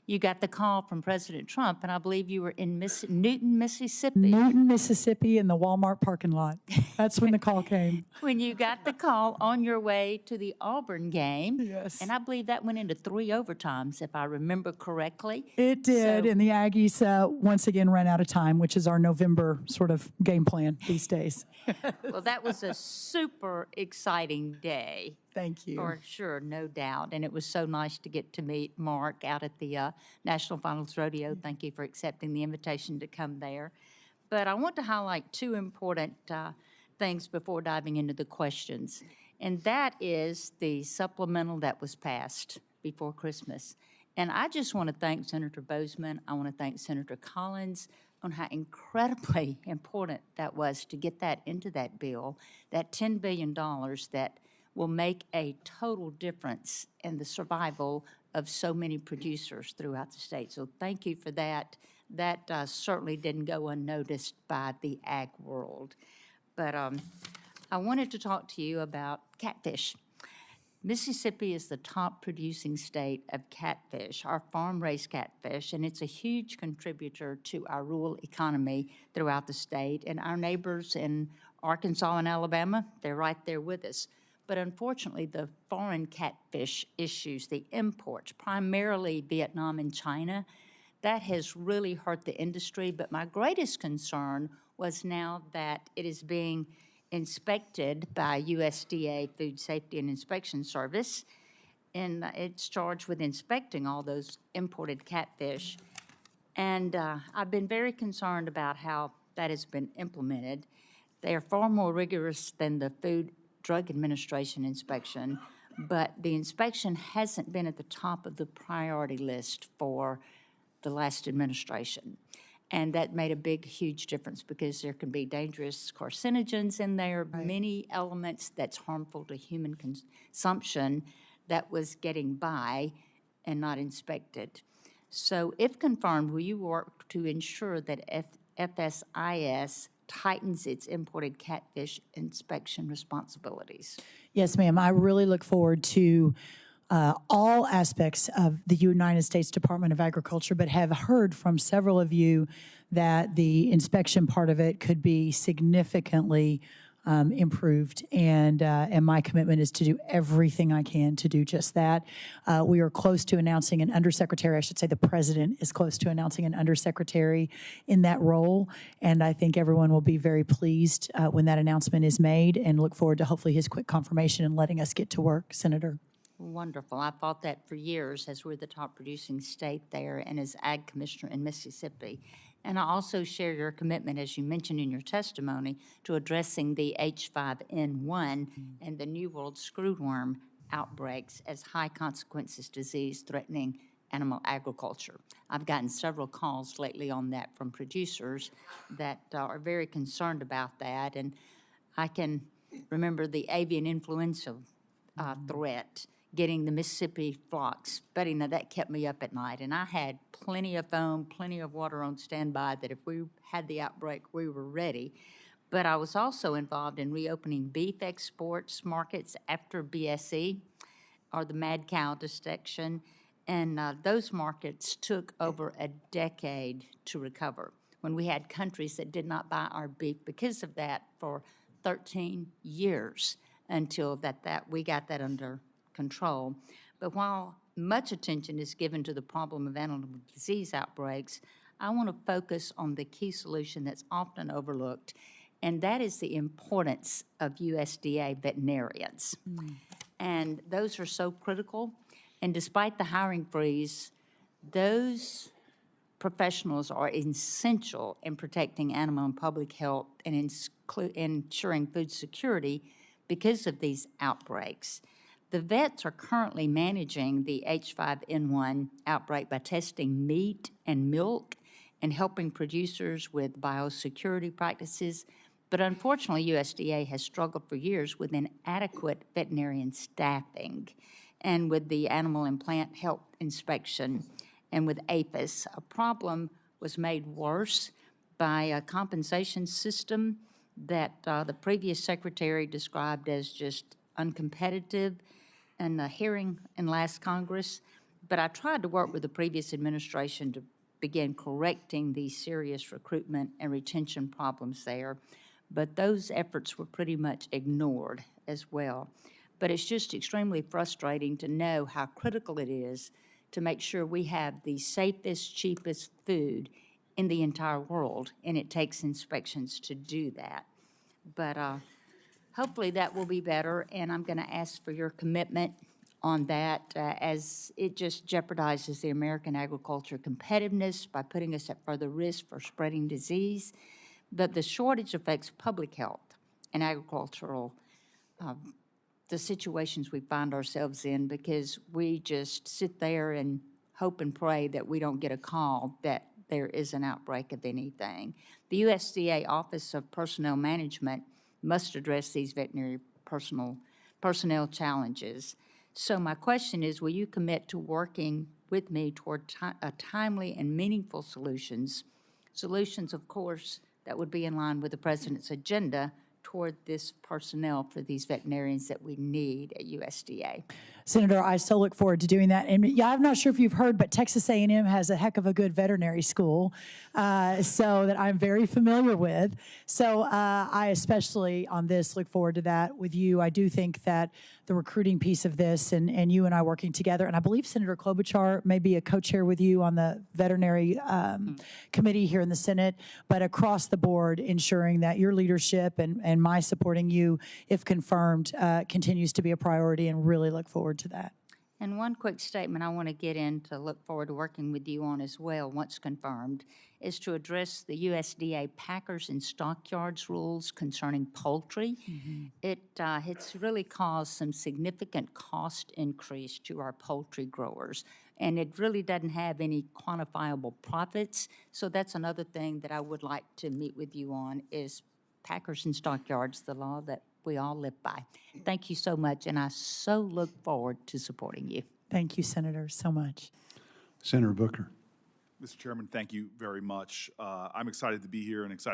you got the call from President Trump, and I believe you were in Newton, Mississippi. Newton, Mississippi, in the Walmart parking lot. That's when the call came. When you got the call on your way to the Auburn game. Yes. And I believe that went into 3 overtimes, if I remember correctly. It did, So- and the Aggies once again ran out of time, which is our November sort of game plan these days. Well, that was a super exciting day. Thank you. For sure, no doubt. And it was so nice to get to meet Mark out at the National Finals Rodeo. Thank you for accepting the invitation to come there. But I want to highlight 2 important things before diving into the questions. And that is the supplemental that was passed before Christmas. And I just want to thank Senator Bozeman. I want to thank Senator Collins on how incredibly important that was to get that into that bill, that $10 billion that will make a total difference in the survival of so many producers throughout the state. So thank you for that. That certainly didn't go unnoticed by the ag world. But I wanted to talk to you about catfish. Mississippi is the top producing state of catfish, our farm-raised catfish, and it's a huge contributor to our rural economy throughout the state. And our neighbors in Arkansas and Alabama, they're right there with us. But unfortunately, the foreign catfish issues, the imports, primarily Vietnam and China, that has really hurt the industry. But my greatest concern was now that it is being inspected by USDA, Food Safety and Inspection Service, and it's charged with inspecting all those imported catfish. And I've been very concerned about how that has been implemented. They are far more rigorous than the Food Drug Administration inspection, but the inspection hasn't been at the top of the priority list for the last administration. And that made a big, huge difference because there can be dangerous carcinogens in there, many elements that's harmful to human consumption that was getting by and not inspected. So if confirmed, will you work to ensure that FSIS tightens its imported catfish inspection responsibilities? Yes, ma'am. I really look forward to all aspects of the United States Department of Agriculture, but have heard from several of you that the inspection part of it could be significantly improved, and my commitment is to do everything I can to do just that. We are close to announcing an undersecretary. I should say the president is close to announcing an undersecretary in that role, and I think everyone will be very pleased when that announcement is made, and look forward to hopefully his quick confirmation and letting us get to work, Senator. Wonderful. I fought that for years as we're the top producing state there and as Ag Commissioner in Mississippi. And I also share your commitment, as you mentioned in your testimony, to addressing the H5N1 and the New World screwworm outbreaks as high consequences disease threatening animal agriculture. I've gotten several calls lately on that from producers that are very concerned about that. And I can remember the avian influenza threat getting the Mississippi flocks. Betty, now that kept me up at night. And I had plenty of foam, plenty of water on standby that if we had the outbreak, we were ready. But I was also involved in reopening beef exports markets after BSE, or the mad cow dissection. And those markets took over a decade to recover when we had countries that did not buy our beef because of that for 13 years until we got that under control. But while much attention is given to the problem of animal disease outbreaks, I want to focus on the key solution that's often overlooked, and that is the importance of USDA veterinarians. And those are so critical. And despite the hiring freeze, those professionals are essential in protecting animal and public health and ensuring food security because of these outbreaks. The vets are currently managing the H5N1 outbreak by testing meat and milk and helping producers with biosecurity practices. But unfortunately, USDA has struggled for years with inadequate veterinarian staffing and with the animal and plant health inspection and with APHIS. A problem was made worse by a compensation system that the previous secretary described as just uncompetitive in a hearing in last Congress. But I tried to work with the previous administration to begin correcting these serious recruitment and retention problems there, but those efforts were pretty much ignored as well. But it's just extremely frustrating to know how critical it is to make sure we have the safest, cheapest food in the entire world, and it takes inspections to do that. But hopefully that will be better, and I'm going to ask for your commitment on that, as it just jeopardizes the American agriculture competitiveness by putting us at further risk for spreading disease. But the shortage affects public health and agricultural, the situations we find ourselves in, because we just sit there and hope and pray that we don't get a call that there is an outbreak of anything. The USDA Office of Personnel Management must address these veterinary personnel challenges. So my question is, will you commit to working with me toward a timely and meaningful solutions, of course, that would be in line with the President's agenda toward this personnel for these veterinarians that we need at USDA? Senator, I so look forward to doing that. And yeah, I'm not sure if you've heard, but Texas A&M has a heck of a good veterinary school, so that I'm very familiar with. So I especially on this look forward to that with you. I do think that the recruiting piece of this and you and I working together, and I believe Senator Klobuchar may be a co-chair with you on the veterinary committee here in the Senate, but across the board ensuring that your leadership and my supporting you, if confirmed, continues to be a priority, and really look forward to that. And one quick statement I want to get in to look forward to working with you on as well, once confirmed, is to address the USDA packers and stockyards rules concerning poultry. It's really caused some significant cost increase to our poultry growers, and it really doesn't have any quantifiable profits. So that's another thing that I would like to meet with you on, is packers and stockyards, the law that we all live by. Thank you so much, and I so look forward to supporting you. Thank you, Senator, so much. Senator Booker. Mr. Chairman, thank you very much. I'm excited to be here and excited